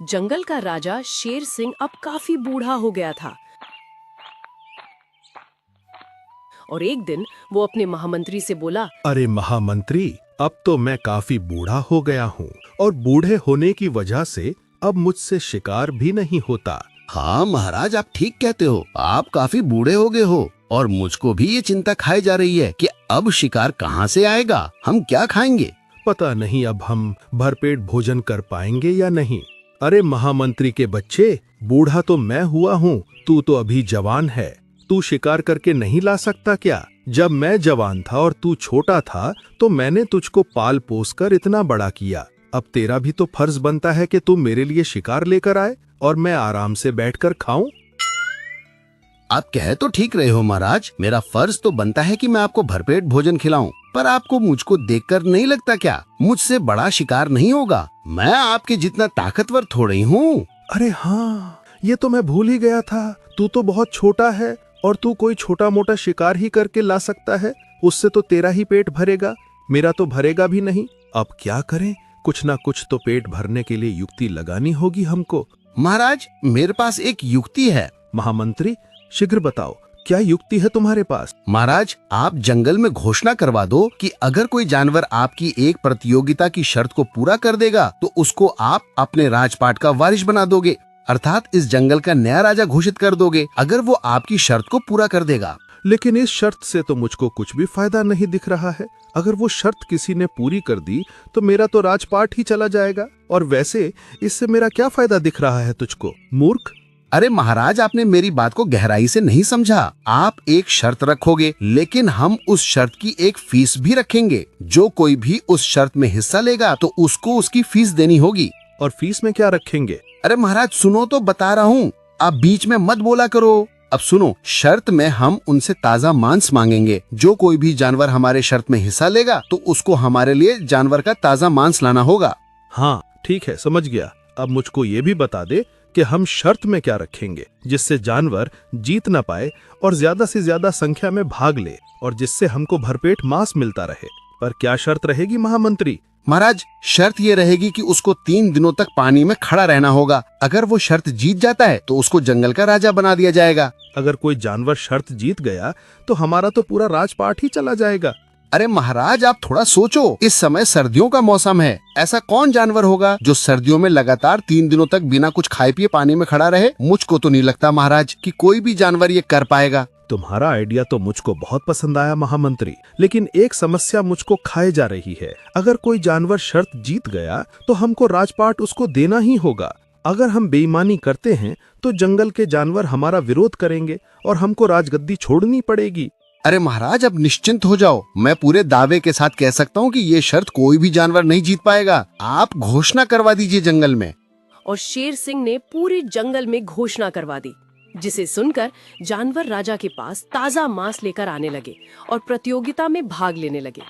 जंगल का राजा शेर सिंह अब काफी बूढ़ा हो गया था और एक दिन वो अपने महामंत्री से बोला, अरे महामंत्री, अब तो मैं काफी बूढ़ा हो गया हूँ और बूढ़े होने की वजह से अब मुझसे शिकार भी नहीं होता। हाँ महाराज, आप ठीक कहते हो। आप काफी बूढ़े हो गए हो और मुझको भी ये चिंता खाई जा रही है कि अब शिकार कहाँ से आएगा, हम क्या खाएंगे। पता नहीं अब हम भरपेट भोजन कर पाएंगे या नहीं। अरे महामंत्री के बच्चे, बूढ़ा तो मैं हुआ हूँ, तू तो अभी जवान है। तू शिकार करके नहीं ला सकता क्या? जब मैं जवान था और तू छोटा था तो मैंने तुझको पाल पोस कर इतना बड़ा किया। अब तेरा भी तो फर्ज बनता है कि तू मेरे लिए शिकार लेकर आए और मैं आराम से बैठकर खाऊं। आप कह तो ठीक रहे हो महाराज, मेरा फर्ज तो बनता है कि मैं आपको भरपेट भोजन खिलाऊं, पर आपको मुझको देखकर नहीं लगता क्या मुझसे बड़ा शिकार नहीं होगा? मैं आपके जितना ताकतवर थोड़ी हूँ। अरे हाँ, ये तो मैं भूल ही गया था। तू तो बहुत छोटा है और तू कोई छोटा मोटा शिकार ही करके ला सकता है। उससे तो तेरा ही पेट भरेगा, मेरा तो भरेगा भी नहीं। अब क्या करें? कुछ ना कुछ तो पेट भरने के लिए युक्ति लगानी होगी हमको। महाराज, मेरे पास एक युक्ति है। महामंत्री, शीघ्र बताओ, क्या युक्ति है तुम्हारे पास? महाराज, आप जंगल में घोषणा करवा दो कि अगर कोई जानवर आपकी एक प्रतियोगिता की शर्त को पूरा कर देगा तो उसको आप अपने राजपाट का वारिस बना दोगे, अर्थात इस जंगल का नया राजा घोषित कर दोगे अगर वो आपकी शर्त को पूरा कर देगा। लेकिन इस शर्त से तो मुझको कुछ भी फायदा नहीं दिख रहा है। अगर वो शर्त किसी ने पूरी कर दी तो मेरा तो राजपाट ही चला जाएगा, और वैसे इससे मेरा क्या फायदा दिख रहा है तुझको, मूर्ख? अरे महाराज, आपने मेरी बात को गहराई से नहीं समझा। आप एक शर्त रखोगे, लेकिन हम उस शर्त की एक फीस भी रखेंगे। जो कोई भी उस शर्त में हिस्सा लेगा तो उसको उसकी फीस देनी होगी। और फीस में क्या रखेंगे? अरे महाराज सुनो तो बता रहा हूँ, आप बीच में मत बोला करो। अब सुनो, शर्त में हम उनसे ताजा मांस मांगेंगे। जो कोई भी जानवर हमारे शर्त में हिस्सा लेगा तो उसको हमारे लिए जानवर का ताजा मांस लाना होगा। हाँ ठीक है, समझ गया। अब मुझको ये भी बता दे कि हम शर्त में क्या रखेंगे जिससे जानवर जीत ना पाए और ज्यादा से ज्यादा संख्या में भाग ले और जिससे हमको भरपेट मांस मिलता रहे। पर क्या शर्त रहेगी महामंत्री? महाराज, शर्त ये रहेगी कि उसको 3 दिनों तक पानी में खड़ा रहना होगा। अगर वो शर्त जीत जाता है तो उसको जंगल का राजा बना दिया जाएगा। अगर कोई जानवर शर्त जीत गया तो हमारा तो पूरा राजपाट ही चला जाएगा। अरे महाराज, आप थोड़ा सोचो, इस समय सर्दियों का मौसम है। ऐसा कौन जानवर होगा जो सर्दियों में लगातार 3 दिनों तक बिना कुछ खाए पिए पानी में खड़ा रहे? मुझको तो नहीं लगता महाराज कि कोई भी जानवर ये कर पाएगा। तुम्हारा आइडिया तो मुझको बहुत पसंद आया महामंत्री, लेकिन एक समस्या मुझको खाए जा रही है। अगर कोई जानवर शर्त जीत गया तो हमको राजपाट उसको देना ही होगा। अगर हम बेईमानी करते हैं तो जंगल के जानवर हमारा विरोध करेंगे और हमको राजगद्दी छोड़नी पड़ेगी। अरे महाराज, अब निश्चिंत हो जाओ। मैं पूरे दावे के साथ कह सकता हूँ कि ये शर्त कोई भी जानवर नहीं जीत पाएगा। आप घोषणा करवा दीजिए जंगल में। और शेर सिंह ने पूरे जंगल में घोषणा करवा दी, जिसे सुनकर जानवर राजा के पास ताजा मांस लेकर आने लगे और प्रतियोगिता में भाग लेने लगे।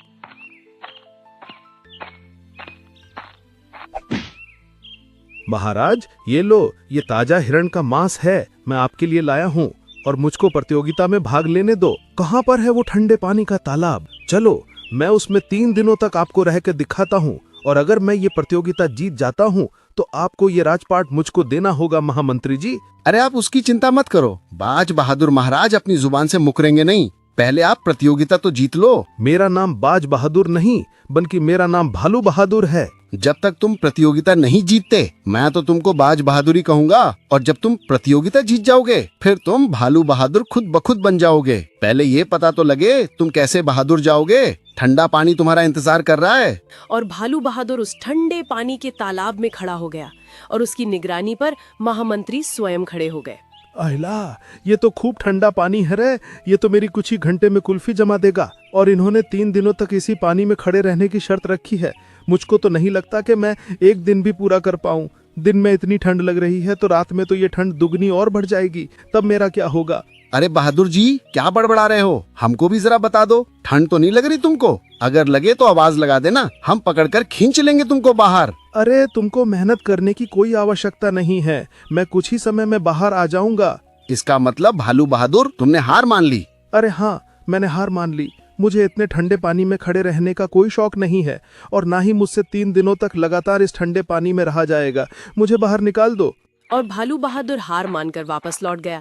महाराज, ये लो, ये ताजा हिरण का मांस है, मैं आपके लिए लाया हूँ और मुझको प्रतियोगिता में भाग लेने दो। कहाँ पर है वो ठंडे पानी का तालाब? चलो, मैं उसमें 3 दिनों तक आपको रह के दिखाता हूँ, और अगर मैं ये प्रतियोगिता जीत जाता हूँ तो आपको ये राजपाट मुझको देना होगा महामंत्री जी। अरे आप उसकी चिंता मत करो, बाज बहादुर महाराज अपनी जुबान से मुकरेंगे नहीं। पहले आप प्रतियोगिता तो जीत लो। मेरा नाम बाज बहादुर नहीं, बल्कि मेरा नाम भालू बहादुर है। जब तक तुम प्रतियोगिता नहीं जीतते मैं तो तुमको बाज बहादुरी कहूंगा, और जब तुम प्रतियोगिता जीत जाओगे फिर तुम भालू बहादुर खुद ब खुद बन जाओगे। पहले ये पता तो लगे तुम कैसे बहादुर जाओगे। ठंडा पानी तुम्हारा इंतजार कर रहा है। और भालू बहादुर उस ठंडे पानी के तालाब में खड़ा हो गया और उसकी निगरानी पर महामंत्री स्वयं खड़े हो गए। अहिला, ये तो खूब ठंडा पानी है रे। ये तो मेरी कुछ ही घंटे में कुल्फी जमा देगा। और इन्होंने 3 दिनों तक इसी पानी में खड़े रहने की शर्त रखी है। मुझको तो नहीं लगता कि मैं एक दिन भी पूरा कर पाऊं। दिन में इतनी ठंड लग रही है तो रात में तो ये ठंड दुगनी और बढ़ जाएगी, तब मेरा क्या होगा? अरे बहादुर जी, क्या बड़बड़ा रहे हो? हमको भी जरा बता दो, ठंड तो नहीं लग रही तुमको? अगर लगे तो आवाज लगा देना, हम पकड़कर खींच लेंगे तुमको बाहर। अरे तुमको मेहनत करने की कोई आवश्यकता नहीं है, मैं कुछ ही समय में बाहर आ जाऊंगा। इसका मतलब भालू बहादुर तुमने हार मान ली? अरे हाँ, मैंने हार मान ली। मुझे इतने ठंडे पानी में खड़े रहने का कोई शौक नहीं है और ना ही मुझसे 3 दिनों तक लगातार इस ठंडे पानी में रहा जाएगा। मुझे बाहर निकाल दो। और भालू बहादुर हार मानकर वापस लौट गया।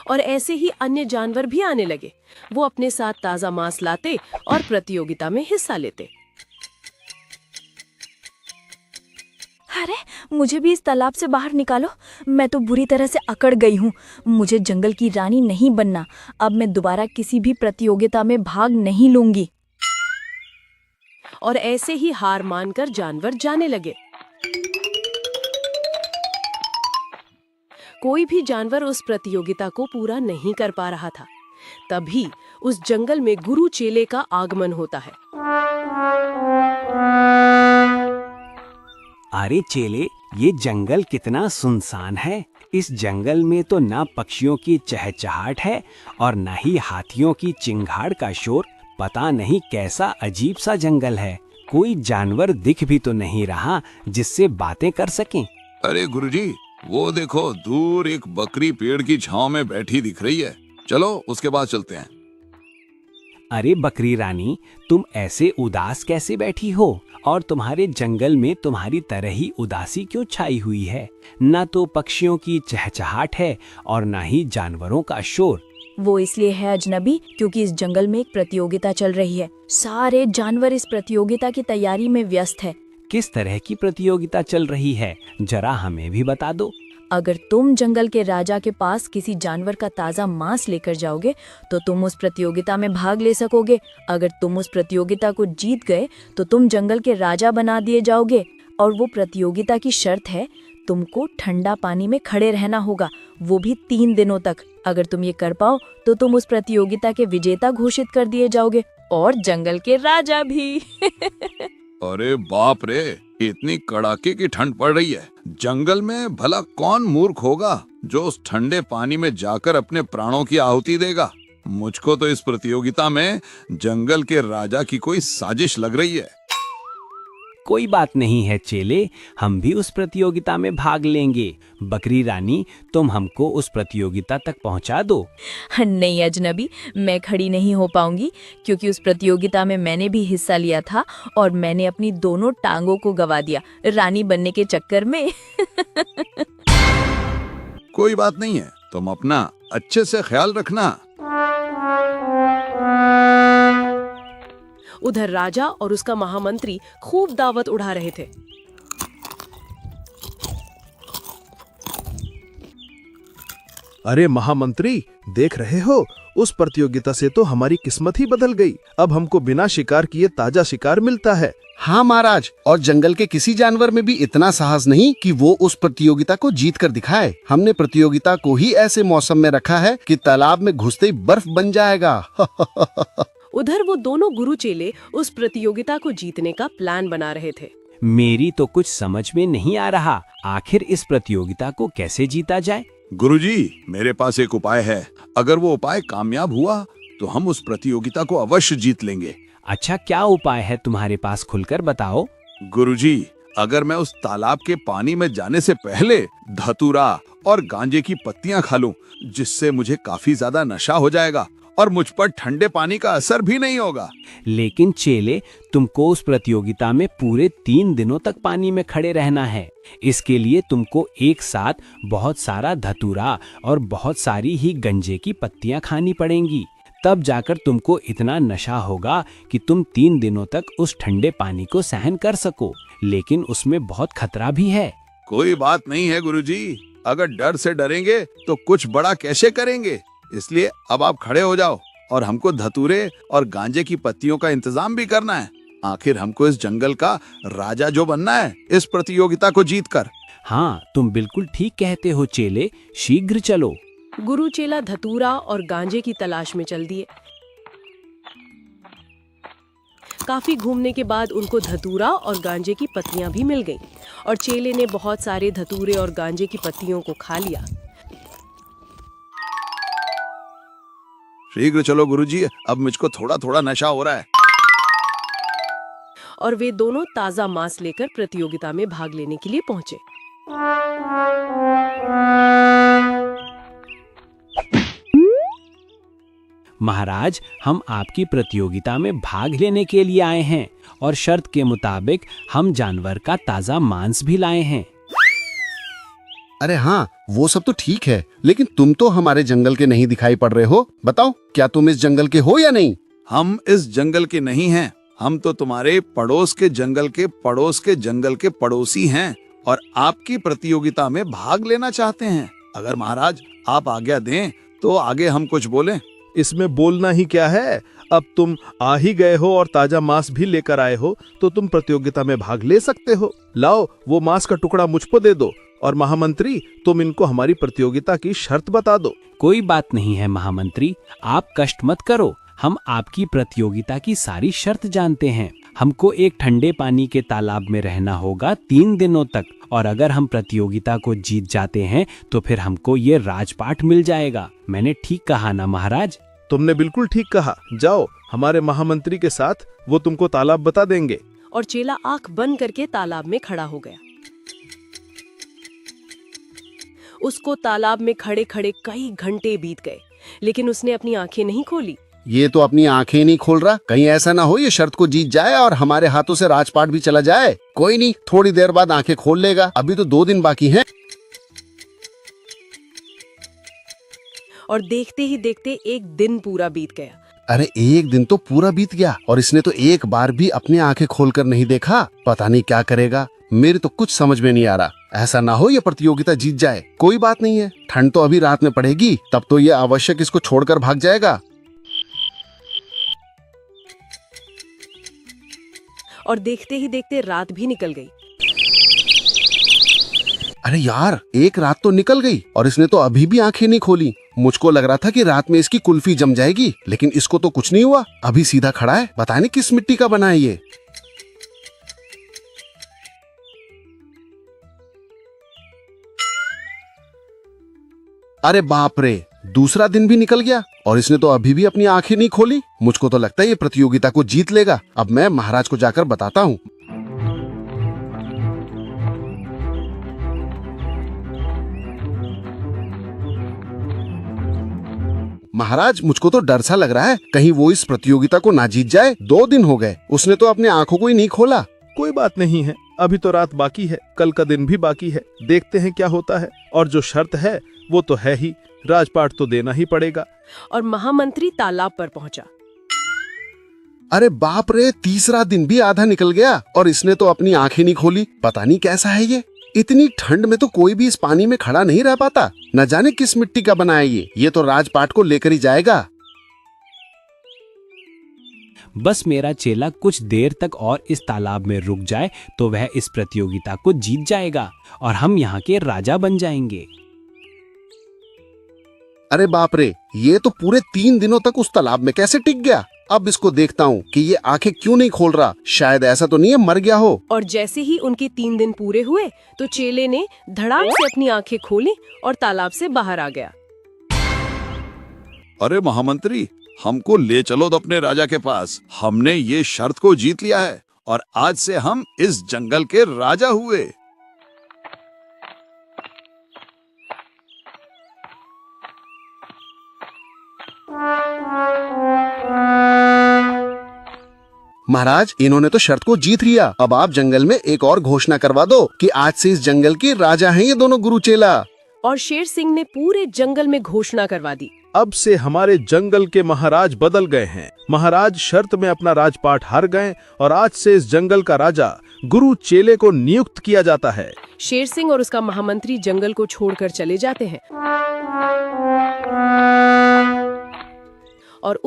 और ऐसे ही अन्य जानवर भी आने लगे। वो अपने साथ ताजा मांस लाते और प्रतियोगिता में हिस्सा लेते। अरे मुझे भी इस तालाब से बाहर निकालो, मैं तो बुरी तरह से अकड़ गई हूँ। मुझे जंगल की रानी नहीं बनना। अब मैं दोबारा किसी भी प्रतियोगिता में भाग नहीं लूंगी। और ऐसे ही हार मानकर जानवर जाने लगे। कोई भी जानवर उस प्रतियोगिता को पूरा नहीं कर पा रहा था। तभी उस जंगल में गुरु चेले का आगमन होता है। अरे चेले, ये जंगल कितना सुनसान है। इस जंगल में तो ना पक्षियों की चहचहाट है और ना ही हाथियों की चिंगाड़ का शोर। पता नहीं कैसा अजीब सा जंगल है। कोई जानवर दिख भी तो नहीं रहा जिससे बातें कर सकें। अरे गुरुजी, वो देखो दूर एक बकरी पेड़ की छांव में बैठी दिख रही है। चलो उसके पास चलते हैं। अरे बकरी रानी, तुम ऐसे उदास कैसे बैठी हो? और तुम्हारे जंगल में तुम्हारी तरह ही उदासी क्यों छाई हुई है? ना तो पक्षियों की चहचहाट है और ना ही जानवरों का शोर। वो इसलिए है अजनबी, क्योंकि इस जंगल में एक प्रतियोगिता चल रही है। सारे जानवर इस प्रतियोगिता की तैयारी में व्यस्त है। किस तरह की प्रतियोगिता चल रही है, जरा हमें भी बता दो। अगर तुम जंगल के राजा के पास किसी जानवर का ताज़ा मांस लेकर जाओगे तो तुम उस प्रतियोगिता में भाग ले सकोगे। अगर तुम उस प्रतियोगिता को जीत गए तो तुम जंगल के राजा बना दिए जाओगे। और वो प्रतियोगिता की शर्त है, तुमको ठंडा पानी में खड़े रहना होगा, वो भी 3 दिनों तक। अगर तुम ये कर पाओ तो तुम उस प्रतियोगिता के विजेता घोषित कर दिए जाओगे और जंगल के राजा भी। अरे बाप रे, इतनी कड़ाके की ठंड पड़ रही है। जंगल में भला कौन मूर्ख होगा जो उस ठंडे पानी में जाकर अपने प्राणों की आहुति देगा। मुझको तो इस प्रतियोगिता में जंगल के राजा की कोई साजिश लग रही है। कोई बात नहीं है चेले, हम भी उस प्रतियोगिता में भाग लेंगे। बकरी रानी, तुम हमको उस प्रतियोगिता तक पहुंचा दो। नहीं अजनबी, मैं खड़ी नहीं हो पाऊंगी, क्योंकि उस प्रतियोगिता में मैंने भी हिस्सा लिया था और मैंने अपनी दोनों टांगों को गवा दिया रानी बनने के चक्कर में। कोई बात नहीं है, तुम अपना अच्छे से ख्याल रखना। उधर राजा और उसका महामंत्री खूब दावत उड़ा रहे थे। अरे महामंत्री, देख रहे हो, उस प्रतियोगिता से तो हमारी किस्मत ही बदल गई। अब हमको बिना शिकार किए ताजा शिकार मिलता है। हाँ महाराज, और जंगल के किसी जानवर में भी इतना साहस नहीं कि वो उस प्रतियोगिता को जीत कर दिखाए। हमने प्रतियोगिता को ही ऐसे मौसम में रखा है कि तालाब में घुसते ही बर्फ बन जाएगा। उधर वो दोनों गुरु चेले उस प्रतियोगिता को जीतने का प्लान बना रहे थे। मेरी तो कुछ समझ में नहीं आ रहा, आखिर इस प्रतियोगिता को कैसे जीता जाए? गुरुजी, मेरे पास एक उपाय है। अगर वो उपाय कामयाब हुआ तो हम उस प्रतियोगिता को अवश्य जीत लेंगे। अच्छा, क्या उपाय है तुम्हारे पास, खुलकर बताओ। गुरुजी, अगर मैं उस तालाब के पानी में जाने से पहले धतूरा और गांजे की पत्तियां खा लूं, जिससे मुझे काफी ज्यादा नशा हो जाएगा और मुझ पर ठंडे पानी का असर भी नहीं होगा। लेकिन चेले, तुमको उस प्रतियोगिता में पूरे 3 दिनों तक पानी में खड़े रहना है। इसके लिए तुमको एक साथ बहुत सारा धतूरा और बहुत सारी ही गंजे की पत्तियां खानी पड़ेंगी। तब जाकर तुमको इतना नशा होगा कि तुम 3 दिनों तक उस ठंडे पानी को सहन कर सको। लेकिन उसमें बहुत खतरा भी है। कोई बात नहीं है गुरुजी, अगर डर से डरेंगे तो कुछ बड़ा कैसे करेंगे। इसलिए अब आप खड़े हो जाओ और हमको धतूरे और गांजे की पत्तियों का इंतजाम भी करना है। आखिर हमको इस जंगल का राजा जो बनना है, इस प्रतियोगिता को जीतकर। हाँ, तुम बिल्कुल ठीक कहते हो चेले, शीघ्र चलो। गुरु चेला धतूरा और गांजे की तलाश में चल दिए। काफी घूमने के बाद उनको धतूरा और गांजे की पत्तियां भी मिल गईं और चेले ने बहुत सारे धतूरे और गांजे की पत्तियों को खा लिया। शीघ्र चलो गुरुजी, अब मुझको थोड़ा थोड़ा नशा हो रहा है। और वे दोनों ताजा मांस लेकर प्रतियोगिता में भाग लेने के लिए पहुंचे। महाराज, हम आपकी प्रतियोगिता में भाग लेने के लिए आए हैं और शर्त के मुताबिक हम जानवर का ताजा मांस भी लाए हैं। अरे हाँ, वो सब तो ठीक है, लेकिन तुम तो हमारे जंगल के नहीं दिखाई पड़ रहे हो। बताओ, क्या तुम इस जंगल के हो या नहीं? हम इस जंगल के नहीं हैं, हम तो तुम्हारे पड़ोस के जंगल के पड़ोस के जंगल के पड़ोसी हैं और आपकी प्रतियोगिता में भाग लेना चाहते हैं। अगर महाराज आप आज्ञा दें तो आगे हम कुछ बोलें। इसमें बोलना ही क्या है? अब तुम आ ही गए हो और ताजा मांस भी लेकर आए हो तो तुम प्रतियोगिता में भाग ले सकते हो। लाओ, वो मांस का टुकड़ा मुझको दे दो और महामंत्री तुम इनको हमारी प्रतियोगिता की शर्त बता दो। कोई बात नहीं है महामंत्री, आप कष्ट मत करो। हम आपकी प्रतियोगिता की सारी शर्त जानते हैं। हमको एक ठंडे पानी के तालाब में रहना होगा 3 दिनों तक, और अगर हम प्रतियोगिता को जीत जाते हैं तो फिर हमको ये राजपाट मिल जाएगा। मैंने ठीक कहा ना महाराज? तुमने बिल्कुल ठीक कहा। जाओ, हमारे महामंत्री के साथ वो तुमको तालाब बता देंगे। और चेला आंख बंद करके तालाब में खड़ा हो गया। उसको तालाब में खड़े खड़े कई घंटे बीत गए, लेकिन उसने अपनी आंखें नहीं खोली। ये तो अपनी आंखें नहीं खोल रहा। कहीं ऐसा ना हो ये शर्त को जीत जाए और हमारे हाथों से राजपाट भी चला जाए। कोई नहीं, थोड़ी देर बाद आंखें खोल लेगा। अभी तो 2 दिन बाकी हैं। और देखते ही देखते एक दिन पूरा बीत गया। अरे, एक दिन तो पूरा बीत गया और इसने तो एक बार भी अपनी आंखें खोलकर नहीं देखा। पता नहीं क्या करेगा। मेरे तो कुछ समझ में नहीं आ रहा। ऐसा ना हो ये प्रतियोगिता जीत जाए। कोई बात नहीं है, ठंड तो अभी रात में पड़ेगी, तब तो ये आवश्यक इसको छोड़कर भाग जाएगा। और देखते ही देखते रात भी निकल गई। अरे यार, एक रात तो निकल गई और इसने तो अभी भी आंखें नहीं खोली। मुझको लग रहा था कि रात में इसकी कुल्फी जम जाएगी, लेकिन इसको तो कुछ नहीं हुआ। अभी सीधा खड़ा है। पता नहीं किस मिट्टी का बना है ये। अरे बाप रे, दूसरा दिन भी निकल गया और इसने तो अभी भी अपनी आंखें नहीं खोली। मुझको तो लगता है ये प्रतियोगिता को जीत लेगा। अब मैं महाराज को जाकर बताता हूँ। महाराज, मुझको तो डर सा लग रहा है, कहीं वो इस प्रतियोगिता को ना जीत जाए। 2 दिन हो गए, उसने तो अपनी आंखों को ही नहीं खोला। कोई बात नहीं है, अभी तो रात बाकी है, कल का दिन भी बाकी है। देखते हैं क्या होता है। और जो शर्त है वो तो है ही, राजपाट तो देना ही पड़ेगा। और महामंत्री तालाब पर पहुंचा। अरे बाप रे, तीसरा दिन भी आधा निकल गया और इसने तो अपनी आंखें नहीं खोली। पता नहीं कैसा है ये। इतनी ठंड में तो कोई भी इस पानी में खड़ा नहीं रह पाता। न जाने किस मिट्टी का बना है ये तो राजपाट को लेकर ही जाएगा। बस मेरा चेला कुछ देर तक और इस तालाब में रुक जाए तो वह इस प्रतियोगिता को जीत जाएगा और हम यहाँ के राजा बन जाएंगे। अरे बाप रे, ये तो पूरे 3 दिनों तक उस तालाब में कैसे टिक गया। अब इसको देखता हूँ कि ये आंखें क्यों नहीं खोल रहा। शायद ऐसा तो नहीं है मर गया हो। और जैसे ही उनके 3 दिन पूरे हुए तो चेले ने धड़ाक से अपनी आंखें खोली और तालाब से बाहर आ गया। अरे महामंत्री, हमको ले चलो तो अपने राजा के पास। हमने ये शर्त को जीत लिया है और आज से हम इस जंगल के राजा हुए। महाराज, इन्होंने तो शर्त को जीत लिया। अब आप जंगल में एक और घोषणा करवा दो कि आज से इस जंगल के राजा हैं ये दोनों गुरु चेला। और शेर सिंह ने पूरे जंगल में घोषणा करवा दी। अब से हमारे जंगल के महाराज बदल गए हैं। महाराज शर्त में अपना राजपाट हार गए और आज से इस जंगल का राजा गुरु चेले को नियुक्त किया जाता है। शेर सिंह और उसका महामंत्री जंगल को छोड़कर चले जाते हैं और